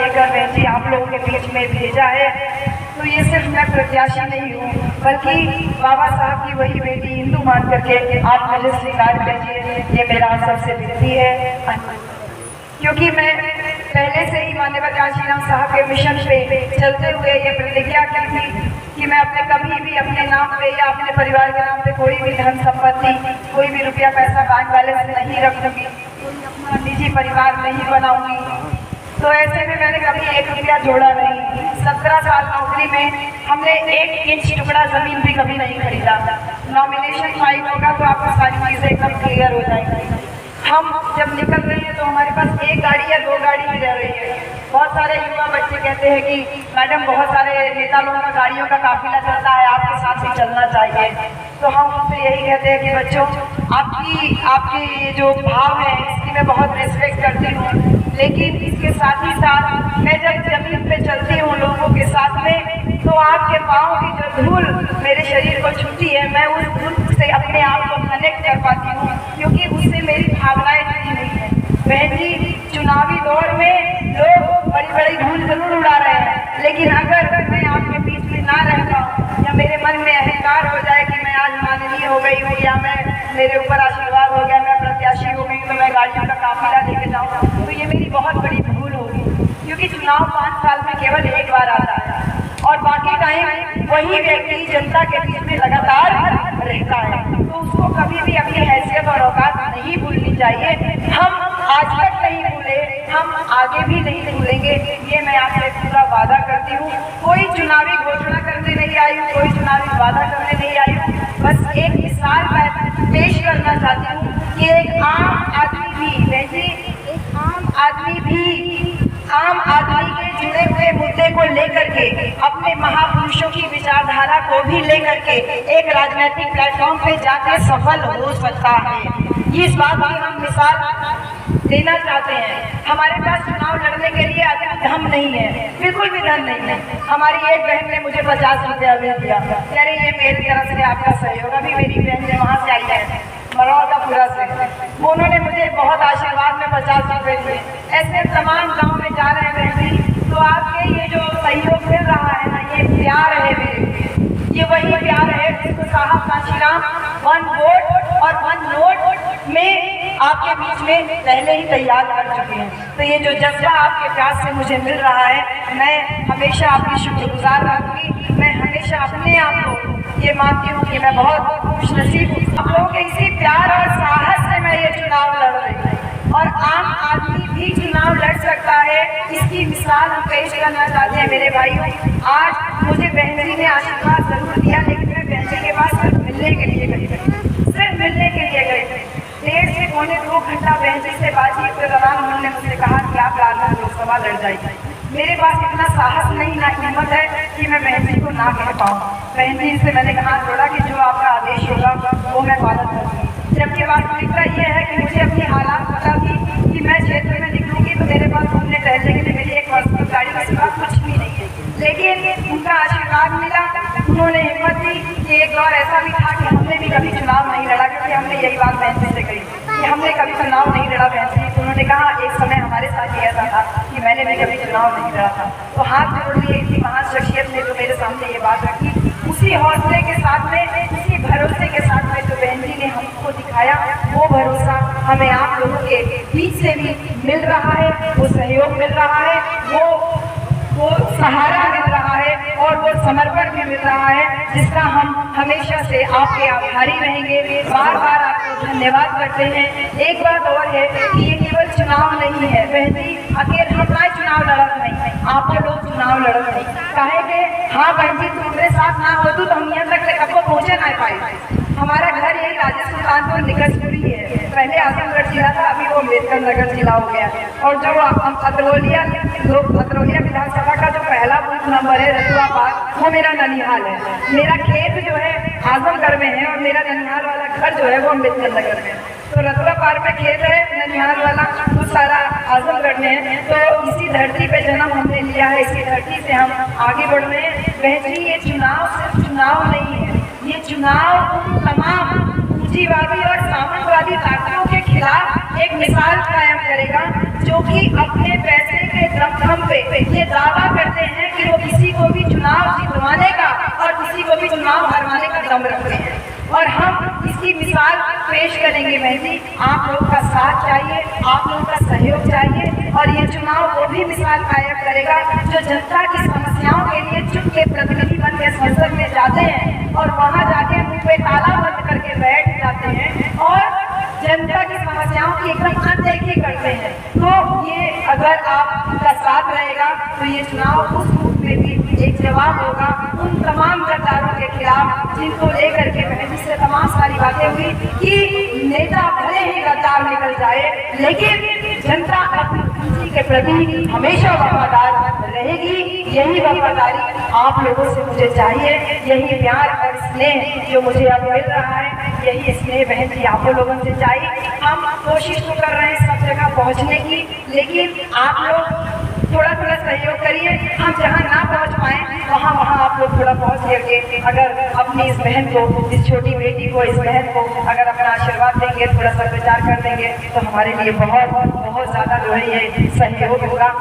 लेकर बहन जी आप लोगों के बीच में भेजा है। तो ये सिर्फ मैं प्रत्याशी नहीं हूँ, बल्कि बाबा साहब की वही बेटी हिंदू मान करके आप मुझे स्वीकार कीजिए, ये मेरा सबसे विनती है। क्योंकि मैं पहले से ही माननीय कांशीराम साहब के मिशन पे चलते हुए ये प्रतिज्ञा की थी कि मैं अपने कभी भी अपने नाम पे या अपने परिवार के नाम पे कोई भी धन संपत्ति, कोई भी रुपया पैसा बैंक बैलेंस नहीं रखूंगी, अपना निजी परिवार नहीं बनाऊंगी। तो ऐसे में मैंने कभी 1 रुपया जोड़ा नहीं। 17 साल नौकरी में हमने 1 इंच टुकड़ा जमीन भी कभी नहीं खरीदा। नॉमिनेशन फाइल होगा तो आपको सारी चीजें एकदम क्लियर हो जाएंगी। हम जब निकल रहे हैं तो हमारे पास 1 गाड़ी या 2 गाड़ी भी रह रही है। बहुत सारे युवा बच्चे कहते हैं कि मैडम बहुत सारे नेता लोगों का गाड़ियों का काफिला चलता है, आपके साथ भी चलना चाहिए। तो हम उनसे यही कहते हैं कि बच्चों आपकी जो भाव है इसकी मैं बहुत रिस्पेक्ट करती हूँ, लेकिन इसके साथ ही साथ मैं जब जमीन पे चलती हूँ लोगों के साथ में, तो आपके पाँव की जो धूल मेरे शरीर को छूती है, मैं उस धूल से अपने आप को कनेक्ट कर पाती हूँ, क्योंकि उससे मेरी भावनाएं जुड़ी हुई है। बहन जी, चुनावी दौर में लोग बड़ी बड़ी धूल जरूर उड़ा रहे हैं, लेकिन अगर मैं आपके बीच में ना रह पाऊँ या मेरे मन में अहंकार हो जाए कि मैं आज माननीय हो गई हूँ या मैं मेरे ऊपर आशीर्वाद हो गया, मैं प्रत्याशी हो गई, तो मैं गाड़ियों का काफिला लेके जाऊँ, तो ये मेरी बहुत बड़ी भूल होगी। क्योंकि चुनाव 5 साल में केवल 1 बार आता है और बाकी टाइम वही व्यक्ति जनता के बीच में लगातार रहता है, तो उसको कभी भी अपनी हैसियत और औकात नहीं भूलनी चाहिए। हम आज तक नहीं भूले, हम आगे भी नहीं भूलेंगे, ये मैं आपसे पूरा वादा करती हूँ। कोई चुनावी घोषणा करने नहीं आई हूँ, कोई चुनावी वादा करने नहीं आई हूँ, बस एक मिसाल मैं पेश करना चाहती हूँ कि एक आम आदमी भी, वैसे एक आम आदमी के जुड़े हुए मुद्दे को लेकर के, अपने महापुरुषों की विचारधारा को भी लेकर के एक राजनीतिक प्लेटफॉर्म पे जाकर सफल हो सकता है। इस बात की हम मिसाल देना चाहते हैं। हमारे पास चुनाव लड़ने के लिए धन नहीं है, बिल्कुल भी धन नहीं है। हमारी एक बहन ने मुझे 50 रुपया भेज दिया, कह रही है मेरी तरफ से आपका सहयोग। अभी मेरी बहन ने वहाँ से आई है मरौल का पूरा से, उन्होंने मुझे बहुत आशीर्वाद में 50 रुपये दिए। ऐसे तमाम गांव में जा रहे हैं, तो आपके ये जो सहयोग मिल रहा है ना, ये प्यार है मेरे, ये वही प्यार है जिसको साहब कांशीराम 1 वोट और 1 नोट में आपके बीच में पहले ही तैयार कर चुके हैं। तो ये जो जज्बा आपके प्यार से मुझे मिल रहा है, मैं हमेशा आपकी शुक्रगुजार रहूंगी। मैं हमेशा अपने आप को ये मानती हूँ कि मैं बहुत खुशनसीब हूँ। आप लोगों के इसी प्यार और साहस से मैं ये चुनाव लड़ रही हूँ, और आम आदमी भी चुनाव लड़ सकता है, इसकी मिसाल हम पेश करना चाहते हैं। मेरे भाइयों, आज मुझे बहन जी ने आशीर्वाद जरूर दिया, लेकिन मैं बहन जी के पास सिर्फ मिलने के लिए गई थी, सिर्फ मिलने के लिए गई थी। 1.5 से पौने 2 घंटा बहन जी से बातचीत के दौरान उन्होंने मुझसे कहा कि आप राजधानी लोकसभा लड़ जाइए। मेरे पास इतना साहस नहीं, ना हिम्मत है कि मैं बहन जी को ना कह पाऊँ। बहन जी से मैंने कहा जोड़ा कि जो आपका आदेश होगा वो मैं पालन करूँगी। जबकि वास्तविकता ये है कि मुझे अपनी हालात पता थी कि मैं क्षेत्र में निकलूंगी तो मेरे पास घूमने टहलने के लिए मेरी एक पर्सनल गाड़ी के सिवा कुछ भी नहीं है, लेकिन उनका आशीर्वाद मिला। उन्होंने हिम्मत दी कि एक दौर ऐसा भी था कि हमने भी कभी चुनाव नहीं लड़ा, क्योंकि हमने यही बात बहन जी से कही कि हमने कभी चुनाव नहीं लड़ा बहन जी। तो उन्होंने कहा एक समय हमारे साथ ये ऐसा था कि मैंने भी कभी चुनाव नहीं लड़ा था। तो हाथ जोड़ लिए इसी महान शख्सियत ने जो मेरे सामने ये बात रखी, उसी हौसले के साथ में, उसी भरोसे के साथ में जो बहन जी ने हमको दिखाया, वो भरोसा हमें आप लोगों के बीच से भी मिल रहा है, वो सहयोग मिल रहा है, वो सहारा मिल रहा है, और वो समर्पण भी मिल रहा है, जिसका हम हमेशा से आपके आभारी रहेंगे। बार बार आपको धन्यवाद करते हैं। एक बात और है कि ये केवल चुनाव नहीं है बहन जी, अकेले हम चुनाव लड़त नहीं, आप लोग चुनाव लड़त नहीं काहे के। हाँ बहन जी, तुम्हारे साथ ना हो तो हम यहाँ तक आपको पहुँचे ना पाए। हमारा घर यही राजा सुल्तानपुर निकटपुरी है, पहले आजमगढ़ जिला था, अभी वो अम्बेडकर नगर जिला हो गया। और जो अतरौलिया विधानसभा का जो पहला बूथ नंबर है रतुआ पार, वो मेरा ननिहाल है। मेरा खेत जो है आजमगढ़ में है और मेरा ननिहाल वाला घर जो है वो अम्बेडकर नगर में। तो रतुआ पार में खेत है, ननिहाल वाला वो सारा आजमगढ़ में है। तो इसी धरती पे जन्म हमने लिया है, इसी धरती से हम आगे बढ़ रहे हैं। बहन जी, ये चुनाव सिर्फ चुनाव नहीं है, ये चुनाव तमाम पूंजीवादी और सामंतवादी ताकतों के खिलाफ एक मिसाल कायम करेगा, जो कि अपने पैसे के दमखम पे पे ये दावा करते हैं कि वो किसी को भी चुनाव जितवाने का और किसी को भी चुनाव हरवाने का दम रखते हैं। और हम इसकी मिसाल पेश करेंगे। बहन जी, आप लोगों का साथ चाहिए, आप लोगों का सहयोग चाहिए, और ये चुनाव वो भी मिसाल कायम करेगा जो जनता की समस्याओं के लिए चुप के प्रतिनिधि बन के संसद में जाते हैं और वहां जाके मुंह पे ताला बंद करके बैठ जाते हैं और जनता की समस्याओं की एकदम अनदेखी करते हैं। तो ये अगर आपका साथ रहेगा तो ये चुनाव उस रूप में भी एक जवाब होगा उन तमाम गद्दारों के खिलाफ जिनको लेकर के बहन से तमाम सारी बातें हुई कि नेता भले ही गद्दार निकल जाए लेकिन जनता अपनी के प्रति हमेशा वफादार रहेगी। यही वफादारी आप लोगों से मुझे चाहिए, यही प्यार और स्नेह जो मुझे अब मिल रहा है, यही स्नेह बहन जी आप लोगों से चाहिए। हम कोशिश तो कर रहे हैं सब जगह पहुंचने की, लेकिन आप लोग थोड़ा थोड़ा सहयोग करिए। हम जहाँ ना पहुँच पाए वहाँ आप लोग थोड़ा पहुँच करके अगर अपनी इस बहन को, इस छोटी बेटी को, इस बहन को अगर अपना आशीर्वाद देंगे, थोड़ा सा प्रचार कर देंगे तो हमारे लिए बहुत बहुत ज़्यादा जो है ये सहयोग होगा।